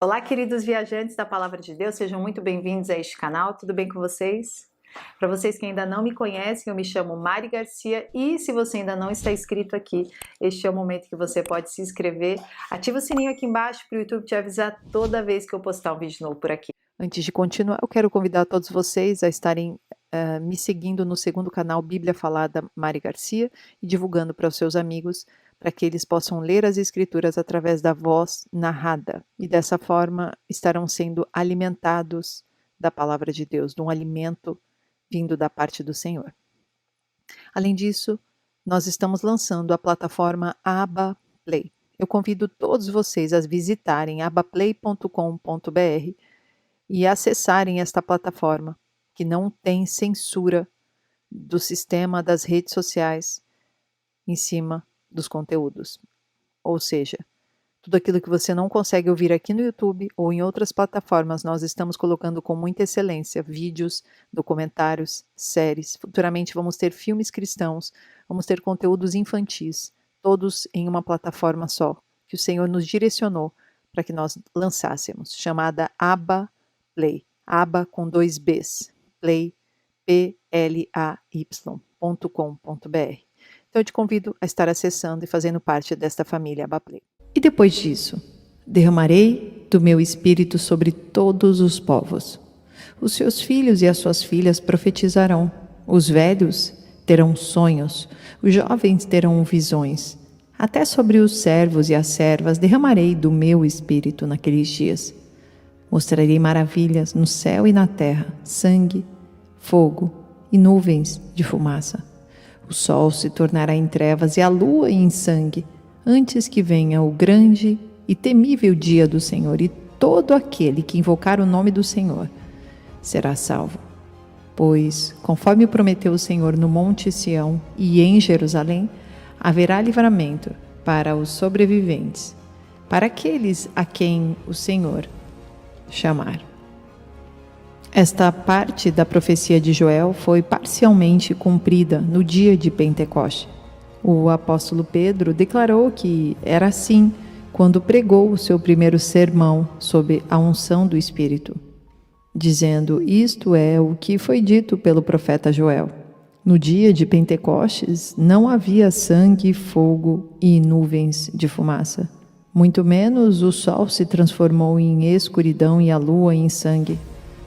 Olá, queridos viajantes da Palavra de Deus, sejam muito bem-vindos a este canal, tudo bem com vocês? Para vocês que ainda não me conhecem, eu me chamo Mari Garcia e se você ainda não está inscrito aqui, este é o momento que você pode se inscrever. Ativa o sininho aqui embaixo para o YouTube te avisar toda vez que eu postar um vídeo novo por aqui. Antes de continuar, eu quero convidar todos vocês a estarem me seguindo no segundo canal Bíblia Falada Mari Garcia e divulgando para os seus amigos, para que eles possam ler as Escrituras através da voz narrada. E dessa forma estarão sendo alimentados da Palavra de Deus, de um alimento vindo da parte do Senhor. Além disso, nós estamos lançando a plataforma Abba Play. Eu convido todos vocês a visitarem abaplay.com.br e acessarem esta plataforma, que não tem censura do sistema das redes sociais em cima dos conteúdos. Ou seja, tudo aquilo que você não consegue ouvir aqui no YouTube ou em outras plataformas, nós estamos colocando com muita excelência vídeos, documentários, séries. Futuramente vamos ter filmes cristãos, vamos ter conteúdos infantis, todos em uma plataforma só, que o Senhor nos direcionou para que nós lançássemos, chamada Abba Play. Abba com 2 Bs. Play, play.com.br. Então eu te convido a estar acessando e fazendo parte desta família Abaplay. E depois disso, derramarei do meu espírito sobre todos os povos. Os seus filhos e as suas filhas profetizarão. Os velhos terão sonhos. Os jovens terão visões. Até sobre os servos e as servas derramarei do meu espírito naqueles dias. Mostrarei maravilhas no céu e na terra, sangue, fogo e nuvens de fumaça. O sol se tornará em trevas e a lua em sangue, antes que venha o grande e temível dia do Senhor, e todo aquele que invocar o nome do Senhor será salvo. Pois, conforme prometeu o Senhor no Monte Sião e em Jerusalém, haverá livramento para os sobreviventes, para aqueles a quem o Senhor chamar. Esta parte da profecia de Joel foi parcialmente cumprida no dia de Pentecoste. O apóstolo Pedro declarou que era assim quando pregou o seu primeiro sermão sob a unção do Espírito, dizendo: isto é o que foi dito pelo profeta Joel. No dia de Pentecostes não havia sangue, fogo e nuvens de fumaça. Muito menos o sol se transformou em escuridão e a lua em sangue.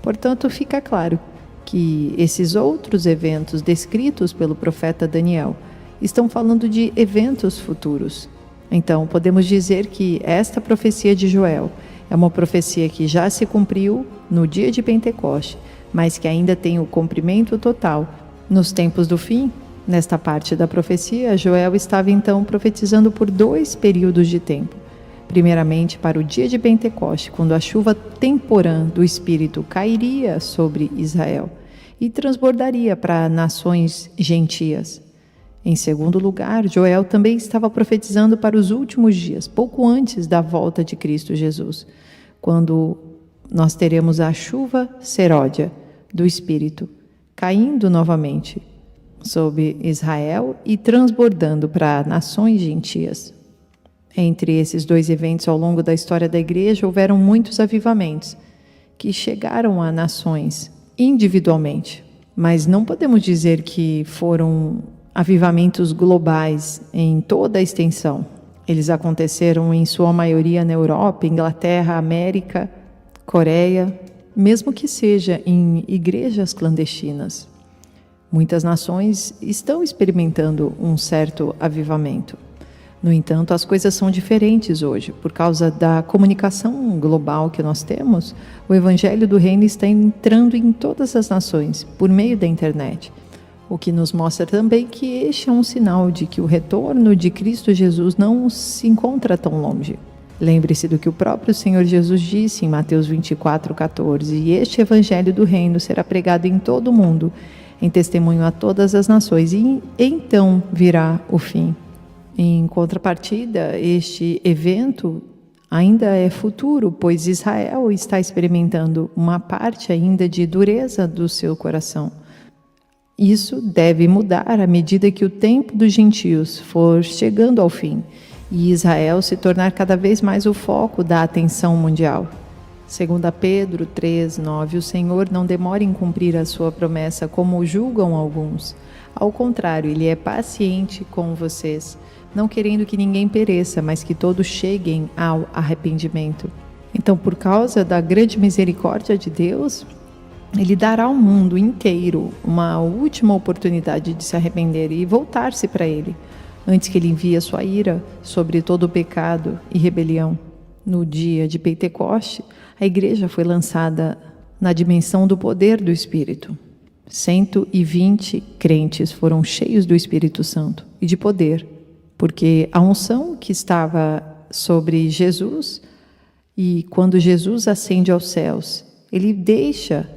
Portanto, fica claro que esses outros eventos descritos pelo profeta Daniel estão falando de eventos futuros. Então, podemos dizer que esta profecia de Joel é uma profecia que já se cumpriu no dia de Pentecoste, mas que ainda tem o cumprimento total nos tempos do fim. Nesta parte da profecia, Joel estava então profetizando por 2 períodos de tempo. Primeiramente para o dia de Pentecoste, quando a chuva temporã do Espírito cairia sobre Israel e transbordaria para nações gentias. Em segundo lugar, Joel também estava profetizando para os últimos dias, pouco antes da volta de Cristo Jesus, quando nós teremos a chuva seródia do Espírito caindo novamente sobre Israel e transbordando para nações gentias. Entre esses 2 eventos ao longo da história da igreja, houveram muitos avivamentos que chegaram a nações individualmente, mas não podemos dizer que foram avivamentos globais em toda a extensão. Eles aconteceram em sua maioria na Europa, Inglaterra, América, Coreia, mesmo que seja em igrejas clandestinas. Muitas nações estão experimentando um certo avivamento. No entanto, as coisas são diferentes hoje. Por causa da comunicação global que nós temos, o Evangelho do Reino está entrando em todas as nações, por meio da internet. O que nos mostra também que este é um sinal de que o retorno de Cristo Jesus não se encontra tão longe. Lembre-se do que o próprio Senhor Jesus disse em Mateus 24:14, e este Evangelho do Reino será pregado em todo o mundo, em testemunho a todas as nações, e então virá o fim. Em contrapartida, este evento ainda é futuro, pois Israel está experimentando uma parte ainda de dureza do seu coração. Isso deve mudar à medida que o tempo dos gentios for chegando ao fim e Israel se tornar cada vez mais o foco da atenção mundial. Segundo Pedro 3:9, o Senhor não demora em cumprir a sua promessa, como julgam alguns. Ao contrário, Ele é paciente com vocês, não querendo que ninguém pereça, mas que todos cheguem ao arrependimento. Então, por causa da grande misericórdia de Deus, Ele dará ao mundo inteiro uma última oportunidade de se arrepender e voltar-se para Ele, antes que Ele envie a sua ira sobre todo o pecado e rebelião. No dia de Pentecoste, a igreja foi lançada na dimensão do poder do Espírito. 120 crentes foram cheios do Espírito Santo e de poder, porque a unção que estava sobre Jesus, e quando Jesus ascende aos céus, Ele deixa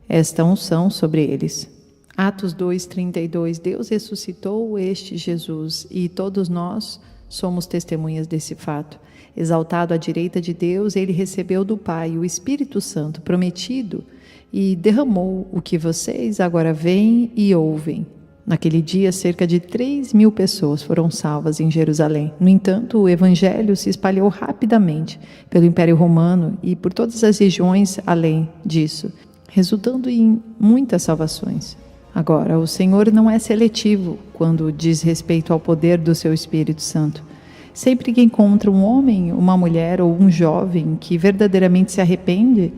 esta unção sobre eles. Atos 2:32, Deus ressuscitou este Jesus e todos nós somos testemunhas desse fato. Exaltado à direita de Deus, Ele recebeu do Pai o Espírito Santo prometido e derramou o que vocês agora veem e ouvem. Naquele dia, cerca de 3.000 pessoas foram salvas em Jerusalém. No entanto, o Evangelho se espalhou rapidamente pelo Império Romano e por todas as regiões além disso, resultando em muitas salvações. Agora, o Senhor não é seletivo quando diz respeito ao poder do seu Espírito Santo. Sempre que encontra um homem, uma mulher ou um jovem que verdadeiramente se arrepende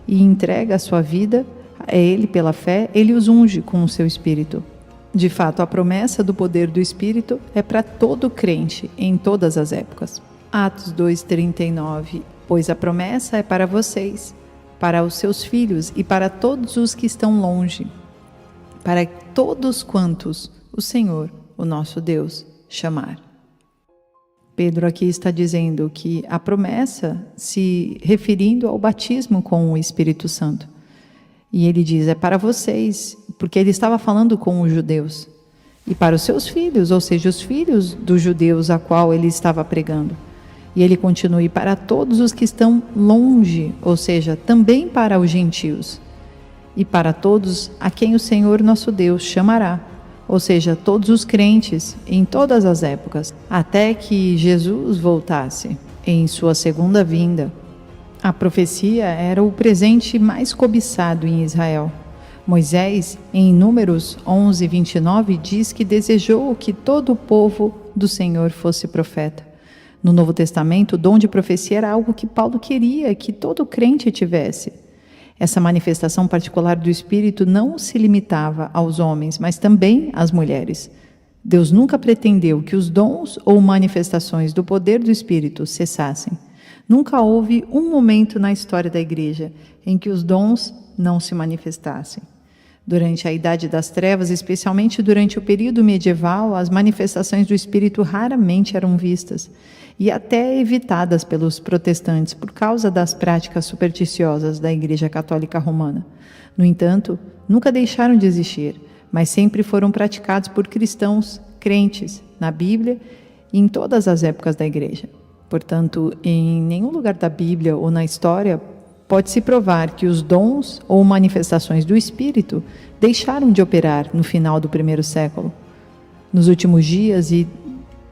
e entrega a sua vida a Ele pela fé, Ele os unge com o seu Espírito. De fato, a promessa do poder do Espírito é para todo crente em todas as épocas. Atos 2:39, pois a promessa é para vocês, para os seus filhos e para todos os que estão longe, para todos quantos o Senhor, o nosso Deus, chamar. Pedro aqui está dizendo que a promessa, se referindo ao batismo com o Espírito Santo. E ele diz, é para vocês, porque ele estava falando com os judeus. E para os seus filhos, ou seja, os filhos dos judeus a qual ele estava pregando. E ele continua, e para todos os que estão longe, ou seja, também para os gentios. E para todos a quem o Senhor nosso Deus chamará. Ou seja, todos os crentes em todas as épocas, até que Jesus voltasse em sua segunda vinda. A profecia era o presente mais cobiçado em Israel. Moisés, em Números 11:29, diz que desejou que todo o povo do Senhor fosse profeta. No Novo Testamento, o dom de profecia era algo que Paulo queria que todo crente tivesse. Essa manifestação particular do Espírito não se limitava aos homens, mas também às mulheres. Deus nunca pretendeu que os dons ou manifestações do poder do Espírito cessassem. Nunca houve um momento na história da Igreja em que os dons não se manifestassem. Durante a Idade das Trevas, especialmente durante o período medieval, as manifestações do Espírito raramente eram vistas e até evitadas pelos protestantes por causa das práticas supersticiosas da Igreja Católica Romana. No entanto, nunca deixaram de existir, mas sempre foram praticados por cristãos crentes na Bíblia e em todas as épocas da Igreja. Portanto, em nenhum lugar da Bíblia ou na história pode-se provar que os dons ou manifestações do Espírito deixaram de operar no final do primeiro século. Nos últimos dias e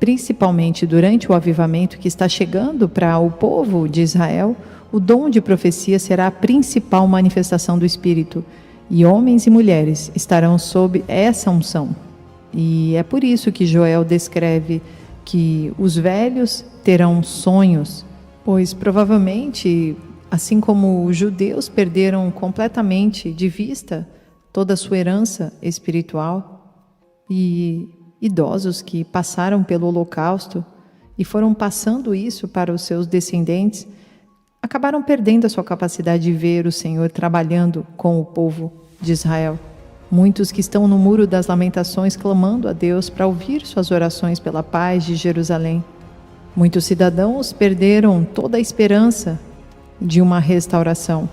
principalmente durante o avivamento que está chegando para o povo de Israel, o dom de profecia será a principal manifestação do Espírito, e homens e mulheres estarão sob essa unção. E é por isso que Joel descreve que os velhos terão sonhos, pois provavelmente, assim como os judeus perderam completamente de vista toda a sua herança espiritual, e idosos que passaram pelo Holocausto e foram passando isso para os seus descendentes, acabaram perdendo a sua capacidade de ver o Senhor trabalhando com o povo de Israel. Muitos que estão no Muro das Lamentações clamando a Deus para ouvir suas orações pela paz de Jerusalém. Muitos cidadãos perderam toda a esperança de uma restauração.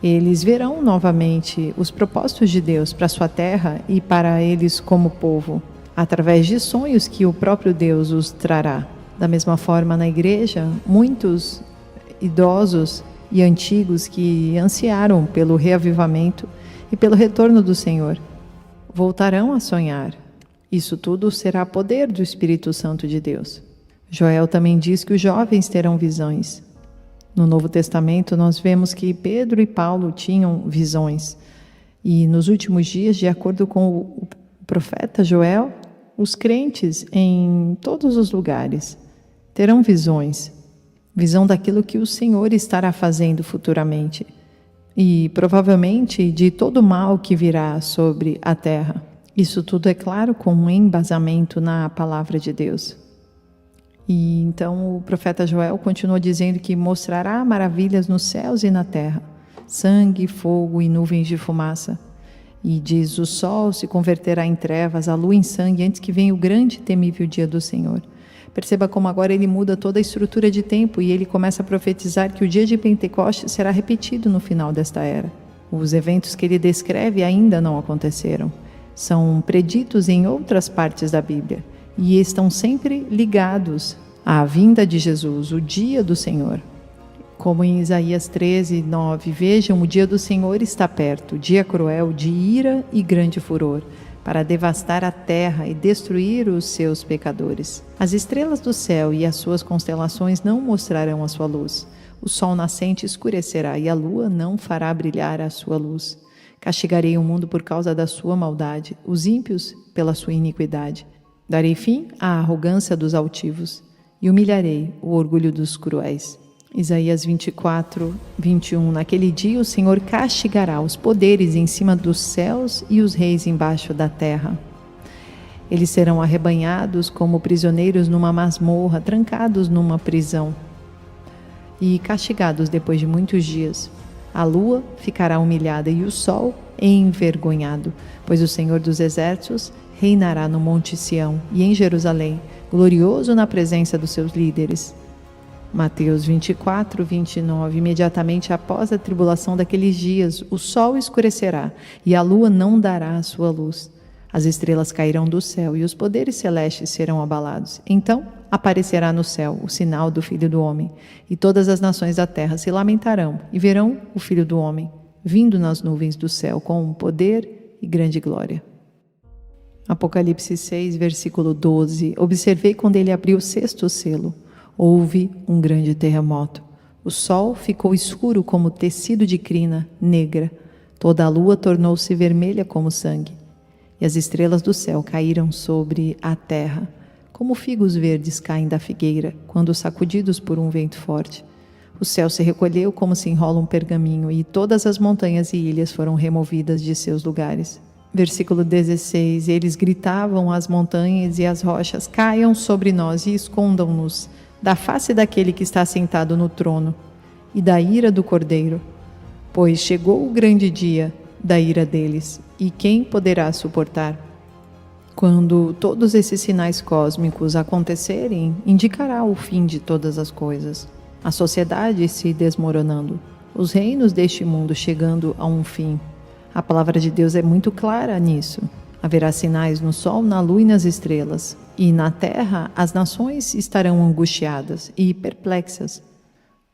Eles verão novamente os propósitos de Deus para sua terra e para eles como povo, através de sonhos que o próprio Deus os trará. Da mesma forma, na igreja, muitos idosos e antigos que ansiaram pelo reavivamento e pelo retorno do Senhor voltarão a sonhar. Isso tudo será poder do Espírito Santo de Deus. Joel também diz que os jovens terão visões. No Novo Testamento, nós vemos que Pedro e Paulo tinham visões. E nos últimos dias, de acordo com o profeta Joel, os crentes em todos os lugares terão visões. Visão daquilo que o Senhor estará fazendo futuramente. E provavelmente de todo o mal que virá sobre a terra. Isso tudo é claro com um embasamento na palavra de Deus. E então o profeta Joel continua dizendo que mostrará maravilhas nos céus e na terra, sangue, fogo e nuvens de fumaça. E diz, o sol se converterá em trevas, a lua em sangue, antes que venha o grande e temível dia do Senhor. Perceba como agora ele muda toda a estrutura de tempo e ele começa a profetizar que o dia de Pentecostes será repetido no final desta era. Os eventos que ele descreve ainda não aconteceram. São preditos em outras partes da Bíblia. E estão sempre ligados à vinda de Jesus, o dia do Senhor. Como em Isaías 13, 9, vejam, o dia do Senhor está perto, dia cruel, de ira e grande furor, para devastar a terra e destruir os seus pecadores. As estrelas do céu e as suas constelações não mostrarão a sua luz. O sol nascente escurecerá e a lua não fará brilhar a sua luz. Castigarei o mundo por causa da sua maldade, os ímpios pela sua iniquidade. Darei fim à arrogância dos altivos e humilharei o orgulho dos cruéis. Isaías 24, 21. Naquele dia o Senhor castigará os poderes em cima dos céus e os reis embaixo da terra. Eles serão arrebanhados como prisioneiros numa masmorra, trancados numa prisão e castigados depois de muitos dias. A lua ficará humilhada e o sol envergonhado, pois o Senhor dos exércitos reinará no Monte Sião e em Jerusalém, glorioso na presença dos seus líderes. Mateus 24, 29. Imediatamente após a tribulação daqueles dias, o sol escurecerá e a lua não dará a sua luz. As estrelas cairão do céu e os poderes celestes serão abalados. Então aparecerá no céu o sinal do Filho do Homem, e todas as nações da terra se lamentarão e verão o Filho do Homem, vindo nas nuvens do céu com poder e grande glória. Apocalipse 6, versículo 12. Observei quando ele abriu o sexto selo. Houve um grande terremoto. O sol ficou escuro como tecido de crina, negra. Toda a lua tornou-se vermelha como sangue. E as estrelas do céu caíram sobre a terra, como figos verdes caem da figueira, quando sacudidos por um vento forte. O céu se recolheu como se enrola um pergaminho, e todas as montanhas e ilhas foram removidas de seus lugares. Versículo 16. Eles gritavam às montanhas e às rochas: caiam sobre nós e escondam-nos da face daquele que está sentado no trono e da ira do Cordeiro, pois chegou o grande dia da ira deles, e quem poderá suportar? Quando todos esses sinais cósmicos acontecerem, indicará o fim de todas as coisas. A sociedade se desmoronando, os reinos deste mundo chegando a um fim. A palavra de Deus é muito clara nisso. Haverá sinais no sol, na lua e nas estrelas. E na terra as nações estarão angustiadas e perplexas.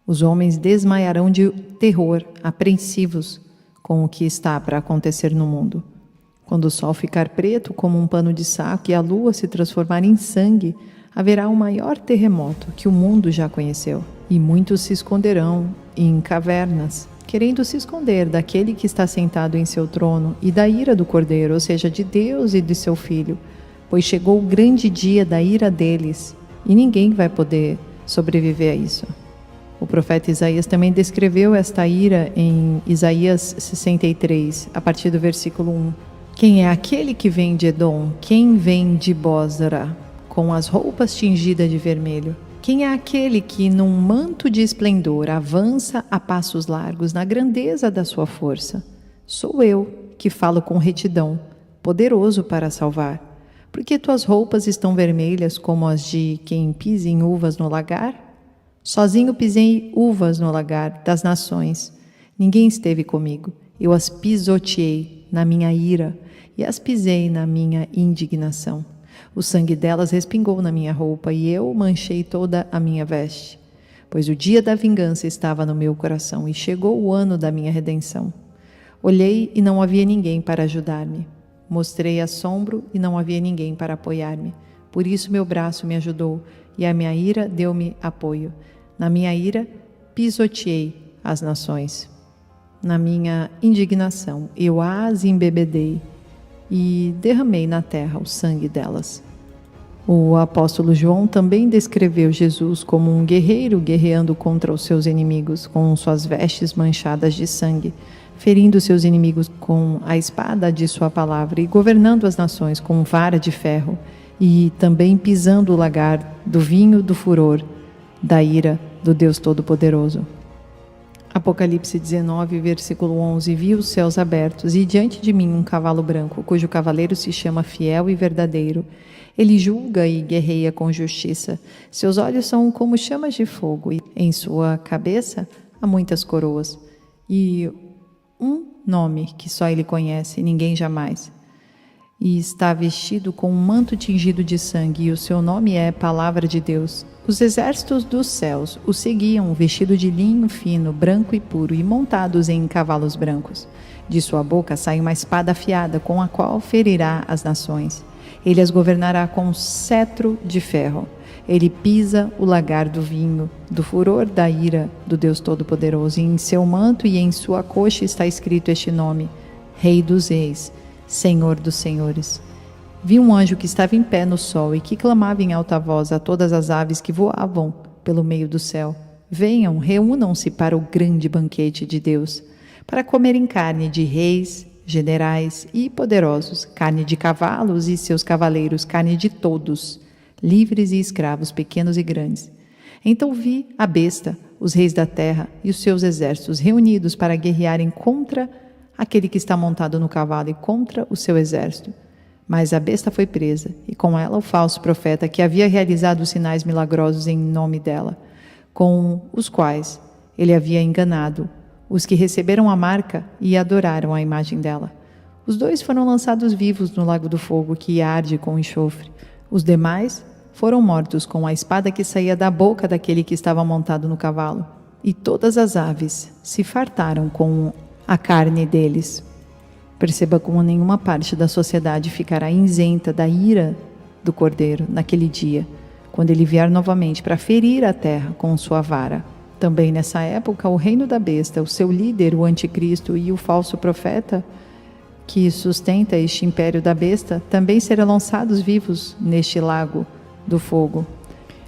Os homens desmaiarão de terror, apreensivos com o que está para acontecer no mundo. Quando o sol ficar preto como um pano de saco e a lua se transformar em sangue, haverá o maior terremoto que o mundo já conheceu. E muitos se esconderão em cavernas, querendo se esconder daquele que está sentado em seu trono e da ira do Cordeiro, ou seja, de Deus e de seu Filho, pois chegou o grande dia da ira deles, e ninguém vai poder sobreviver a isso. O profeta Isaías também descreveu esta ira em Isaías 63, a partir do versículo 1. Quem é aquele que vem de Edom? Quem vem de Bósra, com as roupas tingidas de vermelho? Quem é aquele que, num manto de esplendor, avança a passos largos na grandeza da sua força? Sou eu, que falo com retidão, poderoso para salvar. Porque tuas roupas estão vermelhas como as de quem pisa em uvas no lagar? Sozinho pisei uvas no lagar das nações. Ninguém esteve comigo. Eu as pisoteei na minha ira e as pisei na minha indignação. O sangue delas respingou na minha roupa e eu manchei toda a minha veste. Pois o dia da vingança estava no meu coração e chegou o ano da minha redenção. Olhei e não havia ninguém para ajudar-me. Mostrei assombro e não havia ninguém para apoiar-me. Por isso meu braço me ajudou e a minha ira deu-me apoio. Na minha ira, pisoteei as nações. Na minha indignação, eu as embebedei e derramei na terra o sangue delas. O apóstolo João também descreveu Jesus como um guerreiro guerreando contra os seus inimigos, com suas vestes manchadas de sangue, ferindo seus inimigos com a espada de sua palavra e governando as nações com vara de ferro, e também pisando o lagar do vinho do furor, da ira do Deus Todo-Poderoso. Apocalipse 19, versículo 11. Vi os céus abertos e diante de mim um cavalo branco, cujo cavaleiro se chama Fiel e Verdadeiro. Ele julga e guerreia com justiça. Seus olhos são como chamas de fogo e em sua cabeça há muitas coroas. E um nome que só ele conhece, ninguém jamais. E está vestido com um manto tingido de sangue, e o seu nome é Palavra de Deus. Os exércitos dos céus o seguiam, vestido de linho fino, branco e puro, e montados em cavalos brancos. De sua boca sai uma espada afiada, com a qual ferirá as nações. Ele as governará com um cetro de ferro. Ele pisa o lagar do vinho, do furor da ira do Deus Todo-Poderoso. E em seu manto e em sua coxa está escrito este nome: Rei dos Reis, Senhor dos Senhores. Vi um anjo que estava em pé no sol e que clamava em alta voz a todas as aves que voavam pelo meio do céu: venham, reúnam-se para o grande banquete de Deus, para comerem carne de reis, generais e poderosos, carne de cavalos e seus cavaleiros, carne de todos, livres e escravos, pequenos e grandes. Então vi a besta, os reis da terra e os seus exércitos reunidos para guerrearem contra aquele que está montado no cavalo e contra o seu exército. Mas a besta foi presa, e com ela o falso profeta que havia realizado os sinais milagrosos em nome dela, com os quais ele havia enganado os que receberam a marca e adoraram a imagem dela. Os dois foram lançados vivos no lago do fogo que arde com enxofre. Os demais foram mortos com a espada que saía da boca daquele que estava montado no cavalo. E todas as aves se fartaram com a carne deles. Perceba como nenhuma parte da sociedade ficará isenta da ira do Cordeiro naquele dia, quando ele vier novamente para ferir a terra com sua vara. Também nessa época, o reino da besta, o seu líder, o anticristo e o falso profeta, que sustenta este império da besta, também serão lançados vivos neste lago do fogo.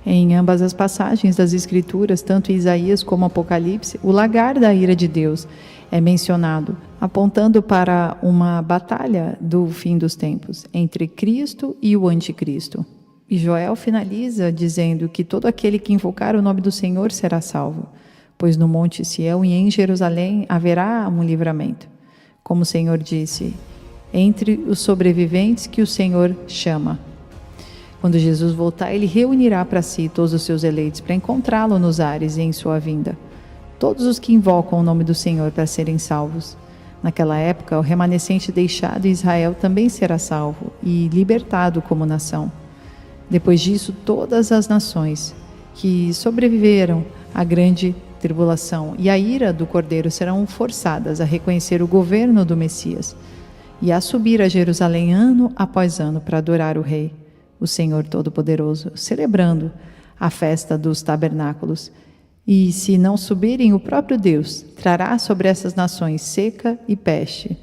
Em ambas as passagens das Escrituras, tanto Isaías como Apocalipse, o lagar da ira de Deus é mencionado, apontando para uma batalha do fim dos tempos, entre Cristo e o anticristo. E Joel finaliza dizendo que todo aquele que invocar o nome do Senhor será salvo, pois no Monte Sião e em Jerusalém haverá um livramento. Como o Senhor disse, entre os sobreviventes que o Senhor chama. Quando Jesus voltar, ele reunirá para si todos os seus eleitos para encontrá-lo nos ares e em sua vinda. Todos os que invocam o nome do Senhor para serem salvos. Naquela época, o remanescente deixado em Israel também será salvo e libertado como nação. Depois disso, todas as nações que sobreviveram à grande tribulação e à ira do Cordeiro serão forçadas a reconhecer o governo do Messias e a subir a Jerusalém ano após ano para adorar o Rei, o Senhor Todo-Poderoso, celebrando a festa dos tabernáculos. E se não subirem, o próprio Deus trará sobre essas nações seca e peste.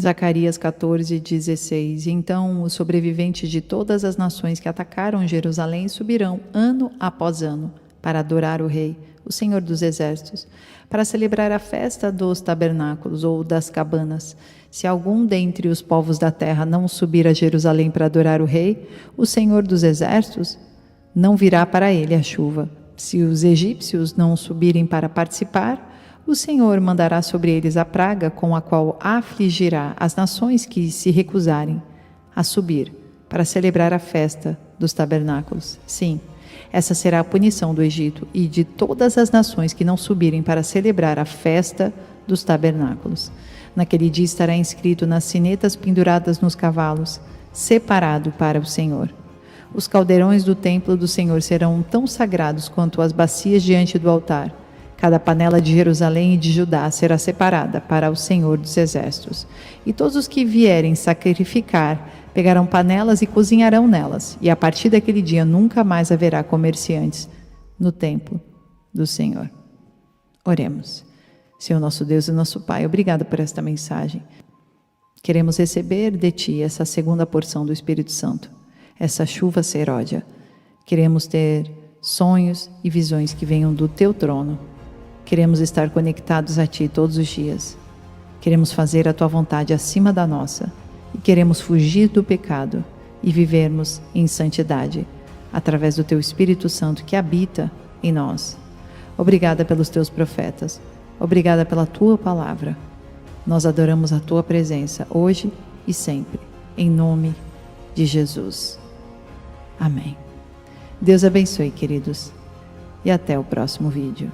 Zacarias 14:16. Então os sobreviventes de todas as nações que atacaram Jerusalém subirão ano após ano para adorar o Rei, o Senhor dos Exércitos, para celebrar a festa dos tabernáculos ou das cabanas. Se algum dentre os povos da terra não subir a Jerusalém para adorar o Rei, o Senhor dos Exércitos, não virá para ele a chuva. Se os egípcios não subirem para participar, o Senhor mandará sobre eles a praga com a qual afligirá as nações que se recusarem a subir para celebrar a festa dos tabernáculos. Sim, essa será a punição do Egito e de todas as nações que não subirem para celebrar a festa dos tabernáculos. Naquele dia estará inscrito nas sinetas penduradas nos cavalos, separado para o Senhor. Os caldeirões do templo do Senhor serão tão sagrados quanto as bacias diante do altar. Cada panela de Jerusalém e de Judá será separada para o Senhor dos Exércitos. E todos os que vierem sacrificar Pegarão panelas e cozinharão nelas, e a partir daquele dia nunca mais haverá comerciantes no templo do Senhor. Oremos. Senhor nosso Deus e nosso Pai, obrigado por esta mensagem. Queremos receber de Ti essa segunda porção do Espírito Santo, essa chuva seródia. Queremos ter sonhos e visões que venham do Teu trono. Queremos estar conectados a Ti todos os dias. Queremos fazer a Tua vontade acima da nossa. E queremos fugir do pecado e vivermos em santidade, através do Teu Espírito Santo que habita em nós. Obrigada pelos Teus profetas. Obrigada pela Tua palavra. Nós adoramos a Tua presença hoje e sempre, em nome de Jesus. Amém. Deus abençoe, queridos, e até o próximo vídeo.